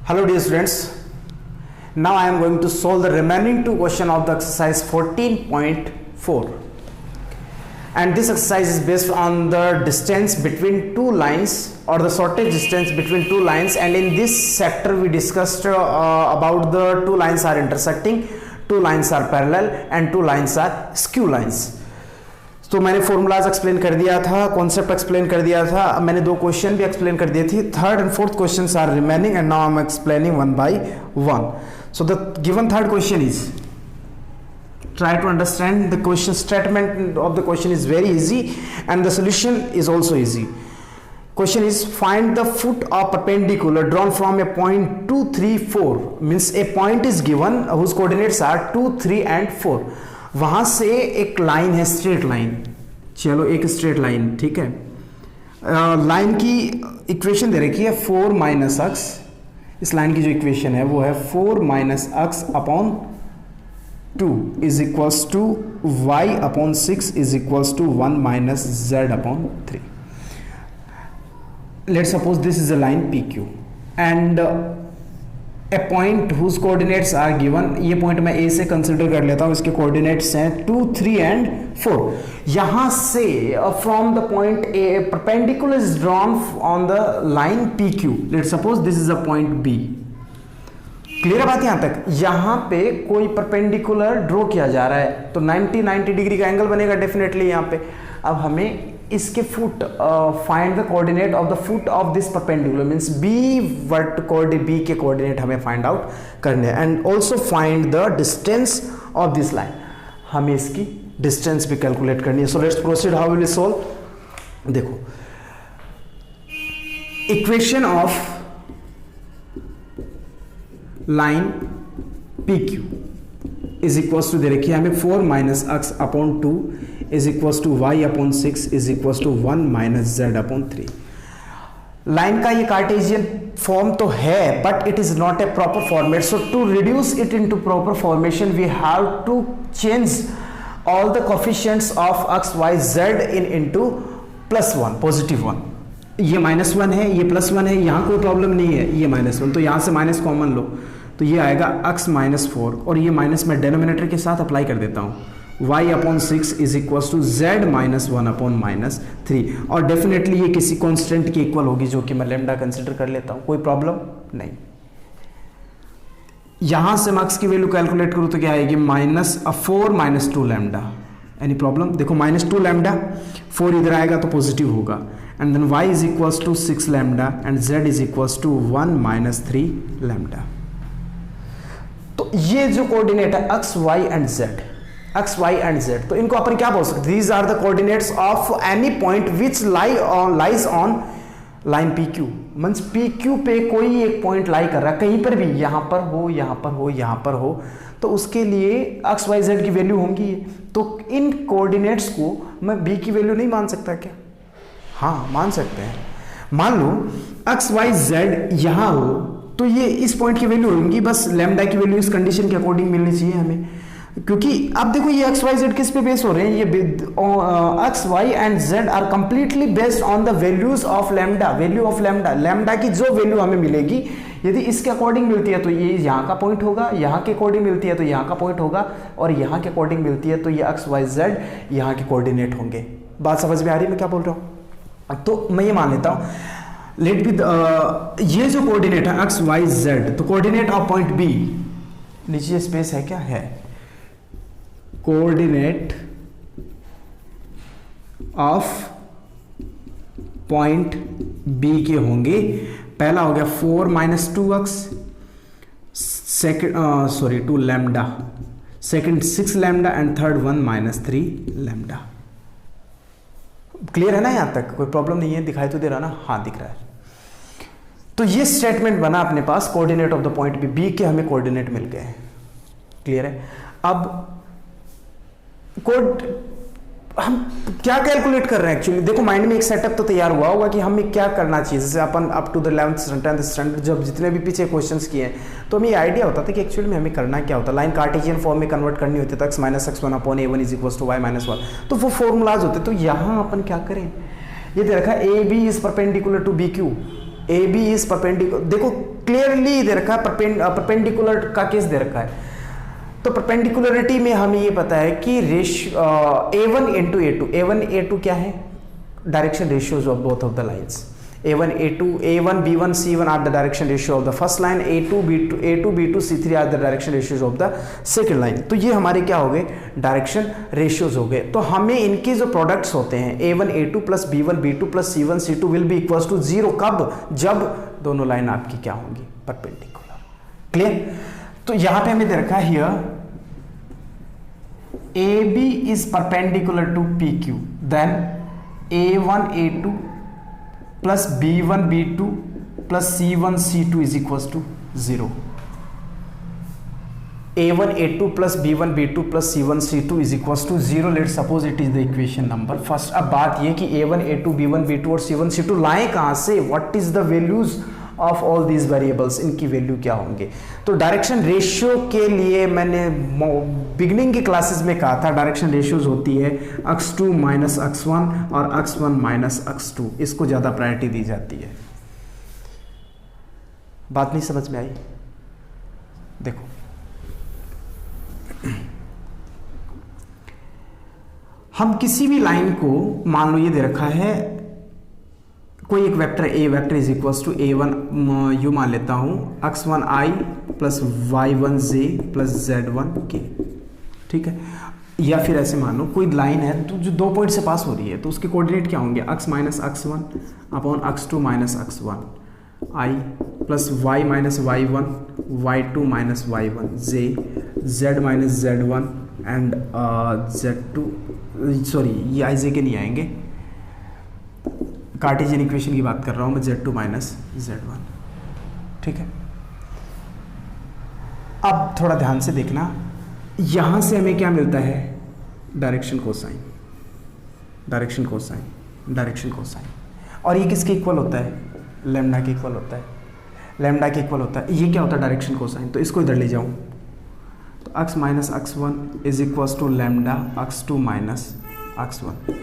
Hello dear students, now I am going to solve the remaining two questions of the exercise 14.4 and this exercise is based on the distance between two lines or the shortest distance between two lines, and in this sector we discussed about the two lines are intersecting, two lines are parallel and two lines are skew lines. तो मैंने formulas explain कर दिया था, concept explain कर दिया था, अब मैंने दो क्वेश्चन भी एक्सप्लेन कर दिए थे. Third and fourth questions are remaining and now I am explaining one by one. So the given third question is, try to understand the question statement of the question is very easy and the solution is also easy. Question is, find the foot of perpendicular drawn from a point 2 3 4, means a point is given whose coordinates are 2 3 and 4. वहां से एक line है, straight line. चलो एक straight line, ठीक है. Line की equation दे रखी है 4 माइनस एक्स. इस लाइन की जो इक्वेशन है वो है 4 minus x upon 2 is equals to y upon 6 is equals to 1 minus z upon 3. Let suppose this is a line P Q and a point whose coordinates are given. ये point मैं A से consider कर लेता हूं, इसके coordinates हैं 2 3 and 4. यहां से from the point A perpendicular is drawn on the line P Q. Let suppose this is a point B. Clear है बात यहां तक? यहां पे कोई परपेंडिकुलर ड्रॉ किया जा रहा है तो 90 डिग्री का एंगल बनेगा डेफिनेटली यहां पे. अब हमें इसके foot find the coordinate of the foot of this perpendicular, means B वर्ट कोऑर्डिनेट, बी के कोऑर्डिनेट हमें फाइंड आउट करने हैं and also find the distance of this line. हमें इसकी डिस्टेंस भी कैलकुलेट करनी है. So let's proceed. How will we solve? देखो, equation of line P Q is equals to दे रखी है हमें 4 minus x upon 2 is equals to y upon 6 is equals to 1 minus z upon 3. Line का ये Cartesian form तो है but it is not a proper format. So to reduce it into proper formation we have to change all the coefficients of x y z into +1 positive 1. ये -1 है, ये +1 है, यहां कोई प्रॉब्लम नहीं है. ये -1 तो यहां से माइनस कॉमन लो तो ये आएगा x -4 और ये माइनस मैं डेनोमिनेटर के साथ अप्लाई कर देता हूँ. y upon 6 is equals to z -1 upon -3 और डेफिनेटली ये किसी कांस्टेंट की इक्वल होगी जो कि मैं लैम्डा कंसिडर कर लेता हूँ. कोई प्रॉब्लम नहीं. यहां से मैं x की वैल्यू कैलकुलेट करूँ तो क्या आएगी? -4 -2 लैम्डा. Any problem? देखो -2 लैम्डा, 4 इधर आएगा तो पॉजिटिव होगा and then y is equals to 6 lambda and z is equals to 1 -3 lambda. तो ये जो कोऑर्डिनेट है एक्स वाई एंड जेड, तो इनको अपन क्या बोल सकते? These are the coordinates of any point which lies on line P Q. Means P Q पे कोई एक पॉइंट लाई कर रहा है कहीं पर भी, यहां पर हो, यहां पर हो, यहां पर हो, तो उसके लिए एक्स वाई जेड की वैल्यू होंगी. तो इन कोऑर्डिनेट्स को मैं बी की वैल्यू नहीं मान सकता क्या? हाँ मान सकते हैं. मान लो एक्स वाई जेड यहां हो तो ये इस पॉइंट की वैल्यू होगी, बस लैम्डा की वैल्यू इस कंडीशन के अकॉर्डिंग मिलनी चाहिए हमें. क्योंकि अब देखो ये एक्स वाई जेड किस पे बेस हो रहे हैं? ये x y and z are completely based on the values of lambda. Value of lambda, lambda की जो वैल्यू हमें मिलेगी यदि इसके अकॉर्डिंग मिलती है तो ये यहाँ का पॉइंट होगा, यहाँ के अकॉर्डिंग मिलती है तो यहाँ का पॉइंट होगा और यहाँ के अकॉर्डिंग मिलती है तो ये एक्स वाई जेड यहाँ के कोऑर्डिनेट होंगे. बात समझ में आ रही है मैं क्या बोल रहा हूँ? तो मैं ये मान लेता हूँ, लेट बी ये जो कोऑर्डिनेट है एक्स वाई जेड, तो कोऑर्डिनेट ऑफ पॉइंट बी, नीचे स्पेस है क्या? है. कोऑर्डिनेट ऑफ पॉइंट बी के होंगे, पहला हो गया 4 - 2x, second 2 lambda, second 6 lambda and third 1 - 3 lambda. Clear है ना? यहां तक कोई प्रॉब्लम नहीं है? दिखाई तो दे रहा ना? हाँ दिख रहा है. तो ये स्टेटमेंट बना अपने पास, coordinate of the point B के हमें कोऑर्डिनेट मिल गए. क्लियर है? अब कोड हम क्या कैलकुलेट कर रहे हैं एक्चुअली? देखो माइंड में एक सेटअप तो तैयार हुआ होगा कि हमें क्या करना चाहिए. जैसे अपन up to the 11th 10th standard जब जितने भी पीछे क्वेश्चंस किए हैं तो हमें ये आइडिया होता था कि एक्चुअली में हमें करना क्या होता. लाइन कार्टेशियन फॉर्म में कन्वर्ट करनी होती है, x -x1 upon a1 is equals to y -1, तो वो फॉर्मूलाज होते. तो यहाँ अपन क्या करें? ये दे रखा है A B is perpendicular to B Q, A B is perpendicular. देखो क्लियरली दे रखा है, परपेंडिकुलर का केस दे रखा है। तो परपेंडिकुलरिटी में हमें ये पता है कि A1 into A2, A1 A2 क्या है, direction ratios of both of the lines. A1 A2, A1 B1 C1 are the direction ratio of the first line, A2 B2 C3 are the direction ratios of the second line. तो ये हमारे क्या हो गए, direction ratios हो गए। तो हमें इनके जो प्रोडक्ट्स होते हैं A1 A2 plus B1 B2 plus C1 C2 will be equals to 0, कब, जब दोनों लाइन आपकी क्या होंगी, परपेंडिकुलर। क्लियर। तो यहां पे हमें दे रखा है here AB is perpendicular to PQ, then A1 A2 plus B1 B2 plus C1 C2 is equals to 0. A1 A2 plus B1 B2 plus C1 C2 is equals to 0. Let's suppose it is the equation number first. अब बात ये कि A1 A2 B1 B2 और C1 C2 लाएं कहाँ से, what is the values of all these variables, इनकी value क्या होंगे। तो डायरेक्शन रेशियो के लिए मैंने बिगनिंग की क्लासेस में कहा था, डायरेक्शन रेशियोज होती है x2 माइनस x1 और x1 माइनस x2, इसको ज़्यादा प्रायोरिटी दी जाती है। बात नहीं समझ में आई? देखो हम किसी भी लाइन को, मान लो ये दे रखा है कोई एक vector A vector is equals to A1, यू मान लेता हूं x1i plus y1j plus z1k, ठीक है। या फिर ऐसे मान लो कोई लाइन है तो जो 2 पॉइंट से पास हो रही है, तो उसके कोऑर्डिनेट क्या होंगे, x minus x1 upon x2 minus x1, i plus y minus y1, y2 minus y1, j z minus z1 and z2, sorry ये i j के नहीं आएंगे, कार्टेशियन इक्वेशन की बात कर रहा हूं मैं, z2 माइनस z1, ठीक है। अब थोड़ा ध्यान से देखना, यहां से हमें क्या मिलता है, direction cosine, direction cosine, direction cosine, और ये किसके इक्वल होता है, लैम्डा के इक्वल होता है, लैम्डा के इक्वल होता है। ये क्या होता है, डायरेक्शन कोसाइन। तो इसको इधर ले जाऊं तो x minus x1 is equals to lambda x2 minus x1।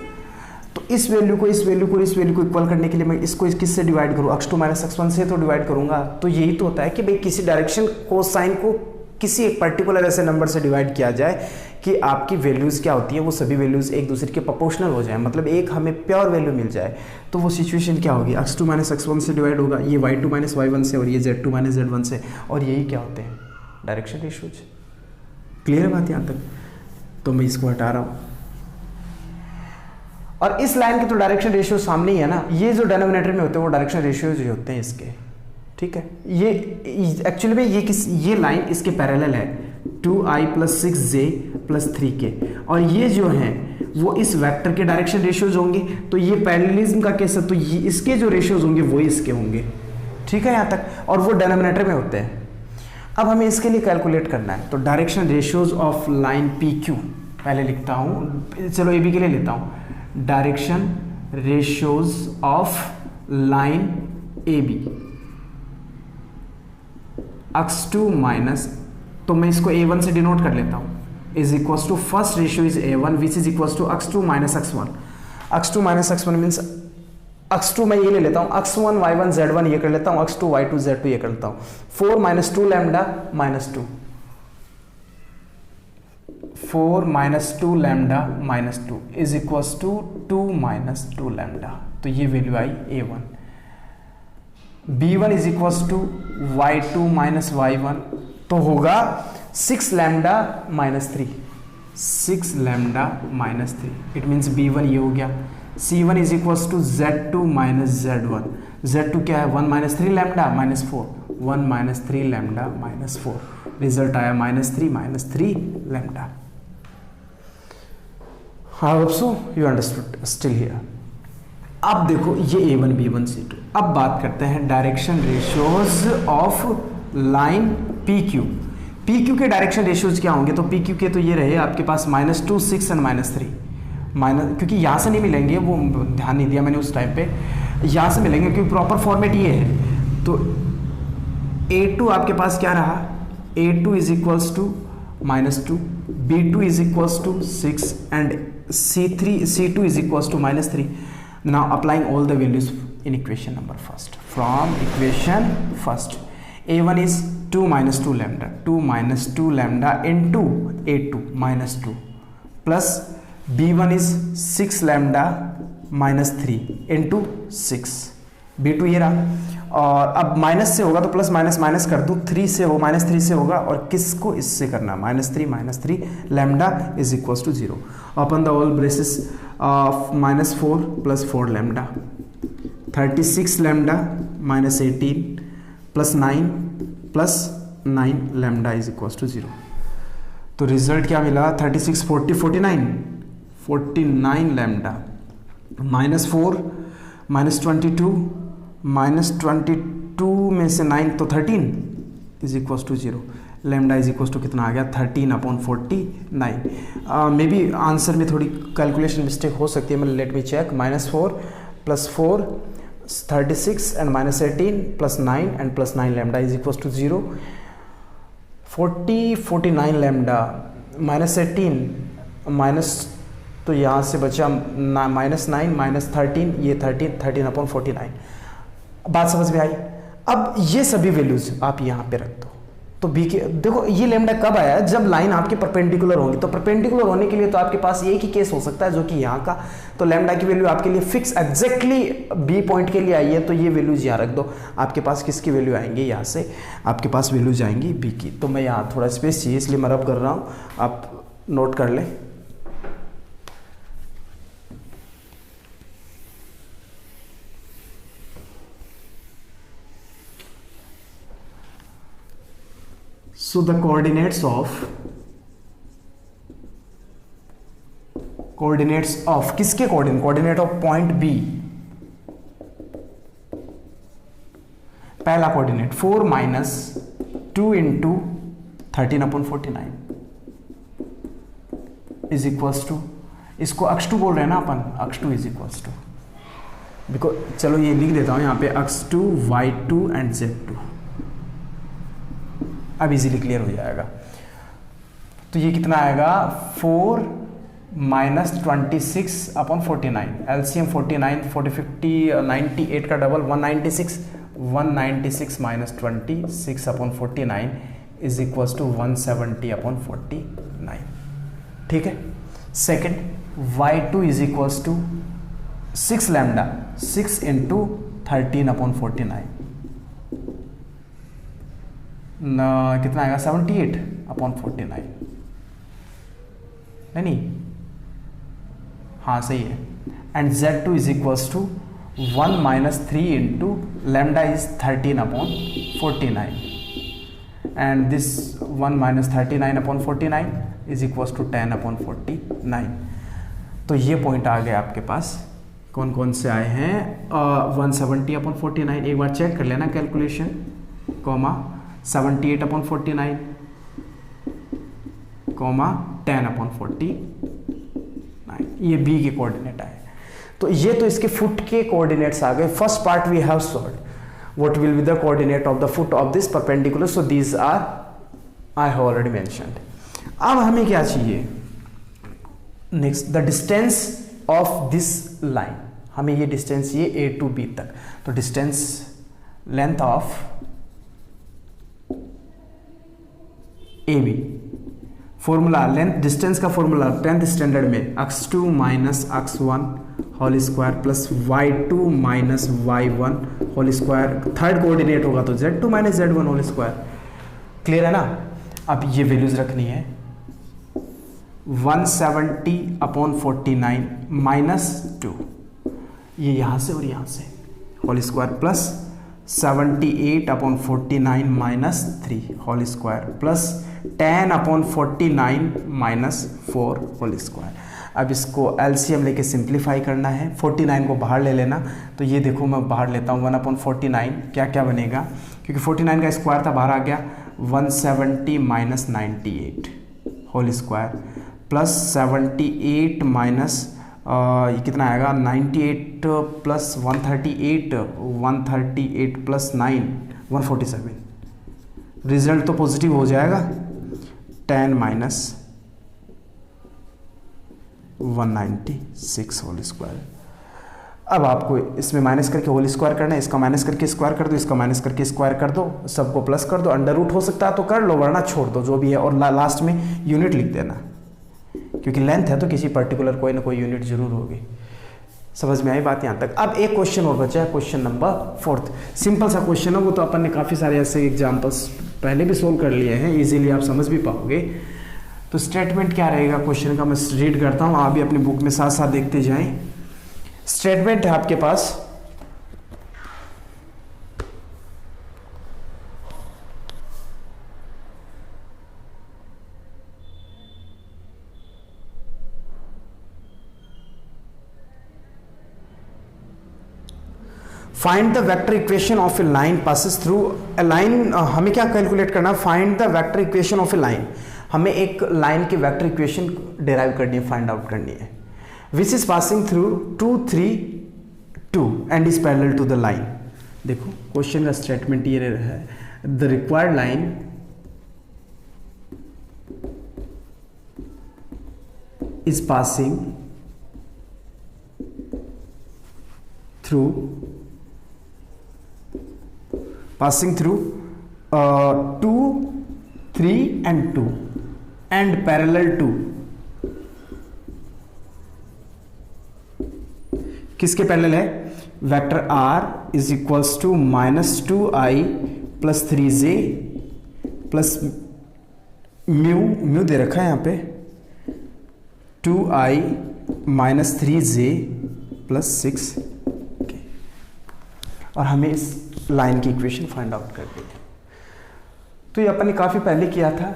तो इस वैल्यू को इस वैल्यू को इस वैल्यू को इक्वल करने के लिए मैं इसको किससे डिवाइड करूँ, x2 माइनस x1 से तो डिवाइड करूंगा। तो यही तो होता है कि भाई किसी डायरेक्शन कोसाइन को किसी एक पर्टिकुलर ऐसे नंबर से डिवाइड किया जाए कि आपकी वैल्यूज़ क्या होती है, वो सभी वैल्यूज़ एक दूसरे के प्रोपोर्शनल हो जाए, मतलब एक हमें प्योर वैल्यू मिल जाए। तो वो सिचुएशन क्या होगी, x2 माइनस x1 से डिवाइड होगा, ये y2 माइनस y1 से, और ये z2 माइनस z1 से, और यही क्या होते हैं, डायरेक्शन रेशियोज। क्लियर है बात यहाँ तक? तो मैं इसको हटा रहा हूँ, और इस लाइन के तो डायरेक्शन रेशियो सामने ही है ना, ये जो डिनोमिनेटर में होते हैं वो डायरेक्शन रेशियो जो होते हैं इसके, ठीक है। ये एक्चुअली में ये लाइन इसके पैरेलल है, 2i plus 6j plus 3k, और ये जो हैं वो इस वेक्टर के डायरेक्शन रेशियोज होंगे। तो ये पैरेललिज्म का केस है, तो ये इसके जो रेशियोज होंगे वो इसके होंगे, ठीक है यहाँ तक, और वो डिनोमिनेटर में होते हैं। अब हमें इसके लिए कैलकुलेट करना है, तो direction ratios of line PQ पहले लिखता हूँ, चलो AB के लिए लेता हूँ, direction ratios of line AB x2 minus, तो मैं इसको A1 से डिनोट कर लेता हूँ, is equals to first ratio is A1 which is equals to x2 minus x1। x2 minus x1 means x2 मैं ये ले लेता हूँ, x1 y1 z1 ये कर लेता हूँ, x2 y2 z2 ये कर लेता हूँ, 4 minus 2 lambda minus 2, 4 minus 2 lambda minus 2 is equals to 2 minus 2 lambda. तो ये वैल्यू आई A1। B1 is equals to y2 minus y1, तो होगा 6 lambda minus 3, 6 lambda minus 3, it means B1 ये हो गया। C1 is equals to Z2 minus Z1, Z2 क्या है, 1 minus 3 lambda minus 4, 1 minus 3 lambda minus 4, result आया minus 3 lambda. I hope so you understood still here। अब देखो ये A1 B1 C2। अब बात करते हैं direction ratios of line PQ। PQ के डायरेक्शन रेशियोज क्या होंगे, तो PQ के तो ये रहे आपके पास -2 6 एंड -3, माइनस, क्योंकि यहाँ से नहीं मिलेंगे, वो ध्यान नहीं दिया मैंने उस टाइम पे, यहाँ से मिलेंगे क्योंकि प्रॉपर फॉर्मेट ये है। तो A2 आपके पास क्या रहा, A2 is equals to -2, B2 is equals to 6 and C2 is equals to -3. Now applying all the values in equation number first. From equation first, A1 is 2 minus 2 lambda, 2 minus 2 lambda into A2 minus 2 plus B1 is 6 lambda minus 3 into 6, B2 ये रहा। और अब minus से होगा तो plus minus minus कर दूँ, 3 से हो माइनस 3 से होगा, और किसको इससे करना, minus three lambda is equals to 0 open the whole braces minus 4 plus 4 lambda 36 lambda minus 18 plus 9 lambda is equals to 0। तो रिजल्ट क्या मिला, 36 40 49 लैम्डा माइनस 4 माइनस 22 में से 9 तो 13 is equals to 0। Lambda is equals to कितना आ गया, 13/49। May be answer में थोड़ी कैलकुलेशन मिस्टेक हो सकती है, मतलब let me check. -4 + 4 36 and -18 + 9 and +9 lambda is equals to 0। 49 lambda -18 minus, तो यहाँ से बचा -9 -13, ये 13/49। बात समझ में आई। अब ये सभी वैल्यूज आप यहाँ पे रख दो, तो बी के देखो ये लैम्डा कब आया, जब लाइन आपकी परपेंडिकुलर होगी। तो परपेंडिकुलर होने के लिए तो आपके पास एक ही केस हो सकता है, जो कि यहाँ का। तो लैम्डा की वैल्यू आपके लिए फिक्स एग्जैक्टली बी पॉइंट के लिए आई है, तो ये वैल्यूज यहाँ रख दो। आपके पास किसकी वैल्यू आएंगी, यहाँ से आपके पास वैल्यूज आएंगी बी की। तो मैं यहाँ थोड़ा स्पेस चाहिए इसलिए मैं रब कर रहा हूँ, आप नोट कर लें। So the coordinates of किसके कोऑर्डिनेट ऑफ पॉइंट बी, पहला कोऑर्डिनेट 4 - 2 × 13/49 इज इक्वल्स टू, इसको x2 बोल रहे हैं ना अपन, x2 is equals to, because चलो ये लिख देता हूं यहाँ पे x2 y2 एंड z2, अब इजीली क्लियर हो जाएगा। तो ये कितना आएगा, 4 - 26/49, एलसीएम 49 40 50 98 का डबल 196 - 26/49 इज इक्वल्स टू 170/49। ठीक है। Second y2 is equals to 6 lambda 6 × 13/49 कितना आएगा, 78/49। नहीं, हाँ सही है। And z2 is equals to 1 - 3 × lambda is 13/49 and this 1 - 39/49 is equals to 10/49। तो ये पॉइंट आ गए आपके पास। कौन कौन से आए हैं, 170/49, एक बार चेक कर लेना कैलकुलेशन, कॉमा 78/49, 10/49, ये बी के कोऑर्डिनेट आए। तो ये तो इसके फुट के कोऑर्डिनेट्स आ गए। First part we have solved, what will be the coordinate of the foot of this perpendicular, so these are I have already mentioned. अब हमें क्या चाहिए next, the distance of this line. हमें ये distance चाहिए A to B तक। तो distance, length of A B, formula length distance का फॉर्मूला 10th स्टैंडर्ड में x2 - x1 whole square plus y2 - y1 whole square, third coordinate होगा तो z2 - z1 whole square. Clear है ना। अब ये वैल्यूज रखनी है, 170/49 -2, ये यहाँ से और यहाँ से whole square plus 78/49 -3 whole square plus 10/49 -4 whole square. अब इसको एलसीएम लेके सिंप्लीफाई करना है, 49 को बाहर ले लेना। तो ये देखो मैं बाहर लेता हूँ, 1/49 क्या क्या बनेगा, क्योंकि 49 का स्क्वायर था बाहर आ गया, 170 - 98 होल स्क्वायर प्लस 78 माइनस ये कितना आएगा, 98 प्लस 138 प्लस 9 147। रिजल्ट तो पॉजिटिव हो जाएगा, 10 माइनस 196 होल स्क्वायर। अब आपको इसमें माइनस करके होल स्क्वायर करना है, इसका माइनस करके स्क्वायर कर दो, इसका माइनस करके स्क्वायर कर दो, सबको प्लस कर दो, अंडर रूट हो सकता है तो कर लो वरना छोड़ दो जो भी है, और लास्ट में यूनिट लिख देना, क्योंकि लेंथ है तो किसी पर्टिकुलर कोई ना कोई यूनिट जरूर होगी। समझ में आई बात यहाँ तक। अब एक क्वेश्चन और बचा है, क्वेश्चन नंबर 4। सिंपल सा क्वेश्चन है, वो तो अपन ने काफ़ी सारे ऐसे एग्जाम्पल्स पहले भी सोल्व कर लिए हैं, इजीली आप समझ भी पाओगे। तो स्टेटमेंट क्या रहेगा क्वेश्चन का, मैं रीड करता हूँ, आप भी अपनी बुक में साथ साथ देखते जाएं। स्टेटमेंट है आपके पास, find the vector equation of a line passes through a line. हमें क्या कैलकुलेट करना, find the vector equation of a line. हमें एक लाइन की वेक्टर इक्वेशन डिराइव करनी है, फाइंड आउट करनी है। Which is passing through 2 3 2 and is parallel to the line. देखो क्वेश्चन का स्टेटमेंट ये है, the required line is passing through 2 3 and 2 and parallel to किसके पैरेलल है, vector r is equals to -2i plus 3j plus mu दे रखा है यहाँ पे 2i माइनस 3j प्लस 6, और हमें इस लाइन की इक्वेशन फाइंड आउट कर दी। तो ये अपन ने काफी पहले किया था,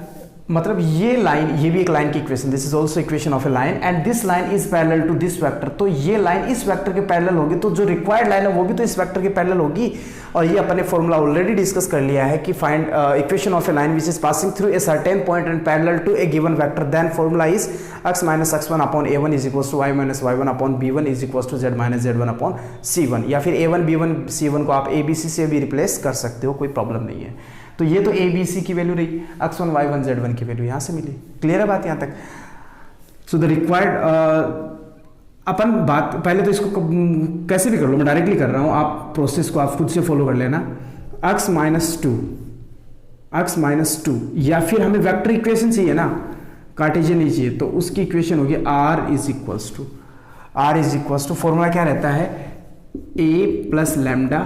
मतलब ये लाइन, ये भी एक लाइन की equation, this is also equation of a line and this line is parallel to this vector. तो ये लाइन इस वेक्टर के पैरेलल होगी, तो जो रिक्वायर्ड लाइन है वो भी तो इस वेक्टर के पैरेलल होगी। और ये अपन ने फॉर्मूला ऑलरेडी डिस्कस कर लिया है कि find equation of a line which is passing through a certain point and parallel to a given vector, then formula is x minus x1 upon a1 is equals to y minus y1 upon b1 is equals to z minus z1 upon c1, या फिर a1 b1 c1 को आप abc से भी replace कर सकते हो, कोई प्रॉब्लम नहीं है। तो ये तो ए बी सी की वैल्यू रही, x1 y1 z1 की वैल्यू यहाँ से मिली। क्लियर है बात यहाँ तक। सो द रिक्वायर्ड अपन बात पहले तो इसको कैसे भी कर लो, मैं डायरेक्टली कर रहा हूँ, आप प्रोसेस को आप खुद से फॉलो कर लेना। x माइनस टू या फिर हमें वेक्टर इक्वेशन चाहिए ना, कार्टेशियन नहीं चाहिए, तो उसकी इक्वेशन होगी r is equals to formula क्या रहता है, a plus lambda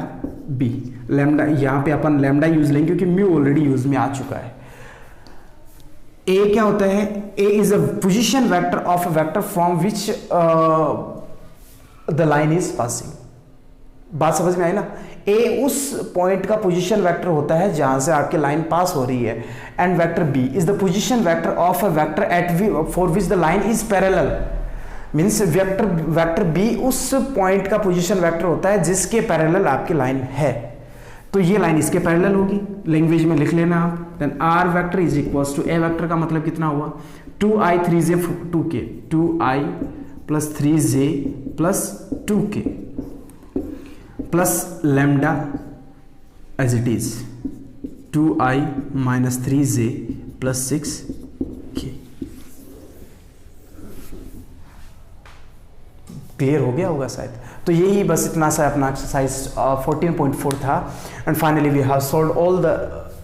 b। Lambda यहाँ पे अपन लैम्डा यूज लेंगे क्योंकि म्यू ऑलरेडी यूज में आ चुका है। a क्या होता है, a is a position vector of a vector from which the line is passing. बात समझ में आई ना, a उस पॉइंट का पोजीशन वेक्टर होता है जहां से आपकी लाइन पास हो रही है, and vector b is the position vector of a vector eight for which the line is parallel. Means vector b उस पॉइंट का पोजीशन वेक्टर होता है जिसके पैरेलल आपकी लाइन है, तो ये लाइन इसके पैरेलल होगी, लैंग्वेज में लिख लेना आप। Then r vector is equals to a vector का मतलब कितना हुआ, 2i 3j 2k, 2i plus 3j plus 2k plus lambda as it is 2i minus 3j plus 6k। Clear हो गया होगा शायद। तो यही बस इतना सा अपना एक्सरसाइज 14.4 था, and finally we have solved all the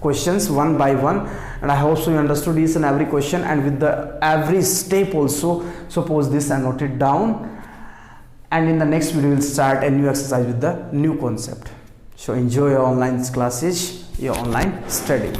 questions one by one, and I hope so you understood each and every question and with the every step also. So pause this and note it down, and in the next video we'll start a new exercise with the new concept. So enjoy your online classes, your online study.